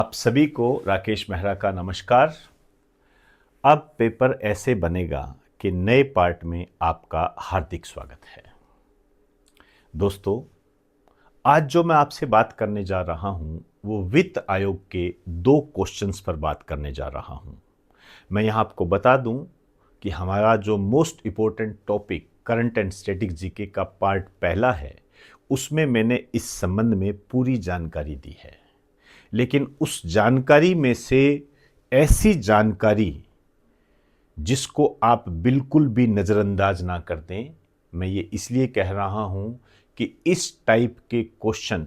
आप सभी को राकेश मेहरा का नमस्कार। अब पेपर ऐसे बनेगा कि नए पार्ट में आपका हार्दिक स्वागत है। दोस्तों, आज जो मैं आपसे बात करने जा रहा हूं वो वित्त आयोग के 2 क्वेश्चंस पर बात करने जा रहा हूं। मैं यहां आपको बता दूं कि हमारा जो most important topic current and static GK का पार्ट पहला है, उसमें मैंने इस संबंध में पूरी जानकारी दी है। लेकिन उस जानकारी में से ऐसी जानकारी जिसको आप बिल्कुल भी नज़रअंदाज ना कर दें, मैं ये इसलिए कह रहा हूं कि इस टाइप के क्वेश्चन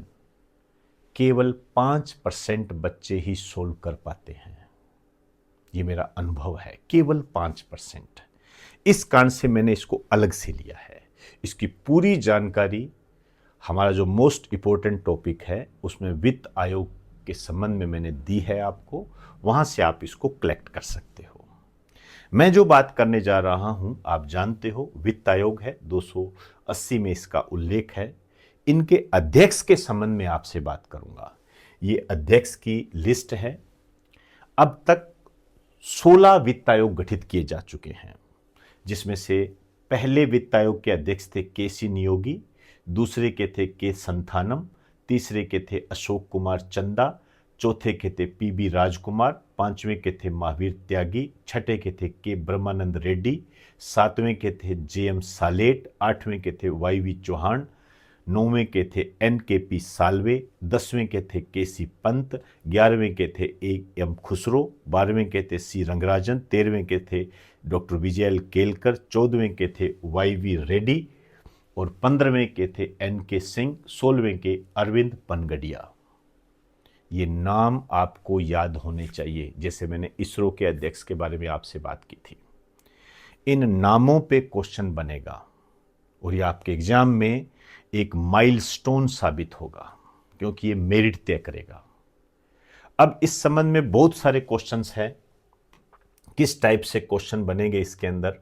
केवल 5% बच्चे ही सोल्व कर पाते हैं। ये मेरा अनुभव है, केवल 5%। इस कारण से मैंने इसको अलग से लिया है। इसकी पूरी जानकारी हमारा जो मोस्ट इंपॉर्टेंट टॉपिक है उसमें वित्त आयोग के संबंध में मैंने दी है आपको, वहां से आप इसको कलेक्ट कर सकते हो। मैं जो बात करने जा रहा हूं आप जानते हो, वित्त आयोग है, 280 में इसका उल्लेख है। इनके अध्यक्ष के संबंध में आपसे बात करूंगा। ये अध्यक्ष की लिस्ट है। अब तक 16 वित्त आयोग गठित किए जा चुके हैं, जिसमें से पहले वित्त आयोग के अध्यक्ष थे के.सी. नियोगी, दूसरे के थे के. संथानम, तीसरे के थे अशोक कुमार चंदा, चौथे के थे पी.बी. राजकुमार, पांचवें के थे महावीर त्यागी, छठे के थे के. ब्रह्मानंद रेड्डी, सातवें के थे जे.एम. सालेट, आठवें के थे वाई.वी. चौहान, नौवें के थे एन.के.पी. साल्वे, 10वें के थे के.सी. पंत, 11वें के थे ए.एम. खुसरो, 12वें के थे सी. रंगराजन, 13वें के थे डॉक्टर विजय केलकर, 14वें के थे वाई.वी. रेड्डी और 15वें के थे एन.के. सिंह, 16वें के अरविंद पनगडिया। ये नाम आपको याद होने चाहिए, जैसे मैंने इसरो के अध्यक्ष के बारे में आपसे बात की थी। इन नामों पे क्वेश्चन बनेगा और ये आपके एग्जाम में एक माइलस्टोन साबित होगा, क्योंकि ये मेरिट तय करेगा। अब इस संबंध में बहुत सारे क्वेश्चंस हैं। किस टाइप से क्वेश्चन बनेंगे इसके अंदर,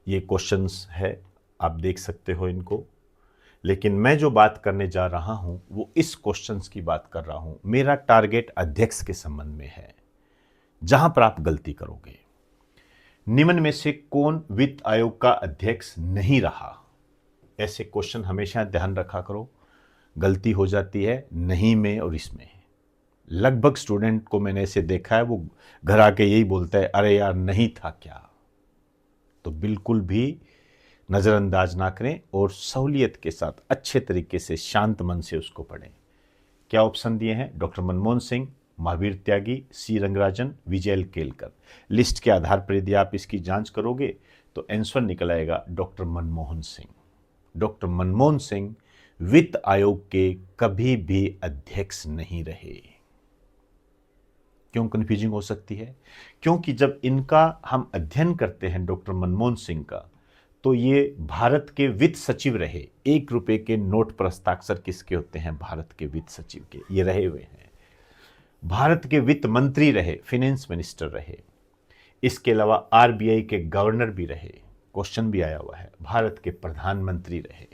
ये क्वेश्चंस है, आप देख सकते हो इनको। लेकिन मैं जो बात करने जा रहा हूं वो इस क्वेश्चंस की बात कर रहा हूं। मेरा टारगेट अध्यक्ष के संबंध में है, जहां पर आप गलती करोगे। निम्न में से कौन वित्त आयोग का अध्यक्ष नहीं रहा? ऐसे क्वेश्चन हमेशा ध्यान रखा करो। गलती हो जाती है नहीं में और इसमें। लगभग स्टूडेंट को मैंने ऐसे देखा है, वो घर आके यही बोलता है, अरे यार नहीं था क्या। तो बिल्कुल भी नज़रअंदाज ना करें और सहूलियत के साथ अच्छे तरीके से शांत मन से उसको पढ़ें। क्या ऑप्शन दिए हैं? डॉक्टर मनमोहन सिंह, महावीर त्यागी, सी. रंगराजन, विजय केलकर। लिस्ट के आधार पर यदि आप इसकी जांच करोगे तो आंसर निकल आएगा डॉक्टर मनमोहन सिंह। डॉक्टर मनमोहन सिंह वित्त आयोग के कभी भी अध्यक्ष नहीं रहे। क्यों कंफ्यूजिंग हो सकती है? क्योंकि जब इनका हम अध्ययन करते हैं डॉक्टर मनमोहन सिंह का, तो ये भारत के वित्त सचिव रहे। 1 रुपए के नोट पर हस्ताक्षर किसके होते हैं? भारत के वित्त सचिव के, ये रहे हुए हैं। भारत के वित्त मंत्री रहे, फाइनेंस मिनिस्टर रहे। इसके अलावा आरबीआई के गवर्नर भी रहे, क्वेश्चन भी आया हुआ है। भारत के प्रधानमंत्री रहे,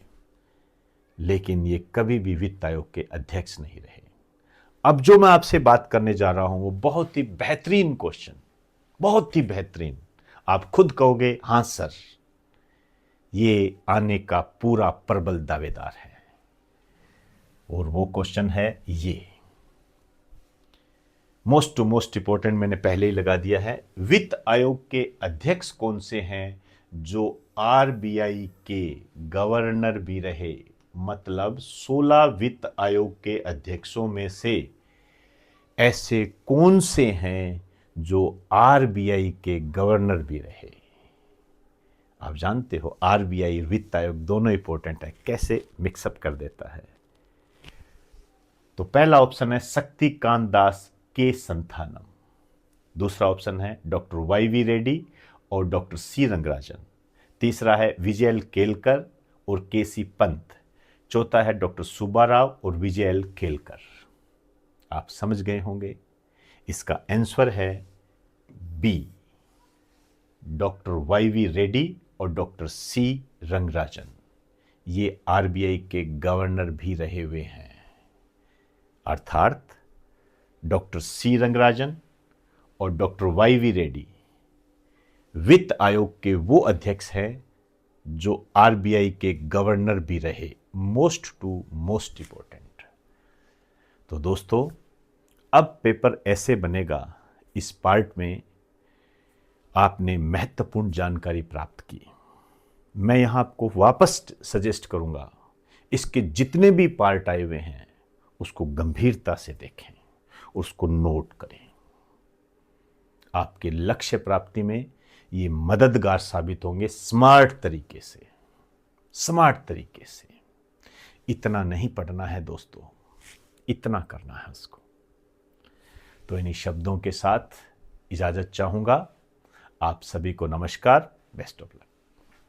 लेकिन ये कभी भी वित्त आयोग के अध्यक्ष नहीं रहे। अब जो मैं आपसे बात करने जा रहा हूं वो बहुत ही बेहतरीन क्वेश्चन, बहुत ही बेहतरीन। आप खुद कहोगे हां सर, ये आने का पूरा प्रबल दावेदार है। और वो क्वेश्चन है ये, मोस्ट टू मोस्ट इंपॉर्टेंट, मैंने पहले ही लगा दिया है। वित्त आयोग के अध्यक्ष कौन से हैं जो आरबीआई के गवर्नर भी रहे? मतलब 16 वित्त आयोग के अध्यक्षों में से ऐसे कौन से हैं जो आरबीआई के गवर्नर भी रहे? आप जानते हो आरबीआई वित्त आयोग दोनों इंपॉर्टेंट है, कैसे मिक्सअप कर देता है। तो पहला ऑप्शन है शक्तिकांत दास के. संथानम, दूसरा ऑप्शन है डॉक्टर वाई.वी. रेड्डी और डॉक्टर सी. रंगराजन, तीसरा है विजय केलकर और के.सी. पंत, चौथा है डॉक्टर सुब्बाराव और विजय केलकर। आप समझ गए होंगे, इसका आंसर है बी, डॉक्टर वाई.वी. रेड्डी और डॉक्टर सी. रंगराजन। ये आरबीआई के गवर्नर भी रहे हुए हैं। अर्थात डॉक्टर सी रंगराजन और डॉक्टर वाई वी रेड्डी वित्त आयोग के वो अध्यक्ष हैं जो आरबीआई के गवर्नर भी रहे, मोस्ट टू मोस्ट इंपॉर्टेंट। तो दोस्तों, अब पेपर ऐसे बनेगा, इस पार्ट में आपने महत्वपूर्ण जानकारी प्राप्त की। मैं यहां आपको वापस सजेस्ट करूंगा, इसके जितने भी पार्ट आए हुए हैं उसको गंभीरता से देखें, उसको नोट करें। आपके लक्ष्य प्राप्ति में ये मददगार साबित होंगे, स्मार्ट तरीके से। इतना नहीं पढ़ना है दोस्तों, इतना करना है उसको। तो इन्हीं शब्दों के साथ इजाजत चाहूंगा। आप सभी को नमस्कार, बेस्ट ऑफ लक।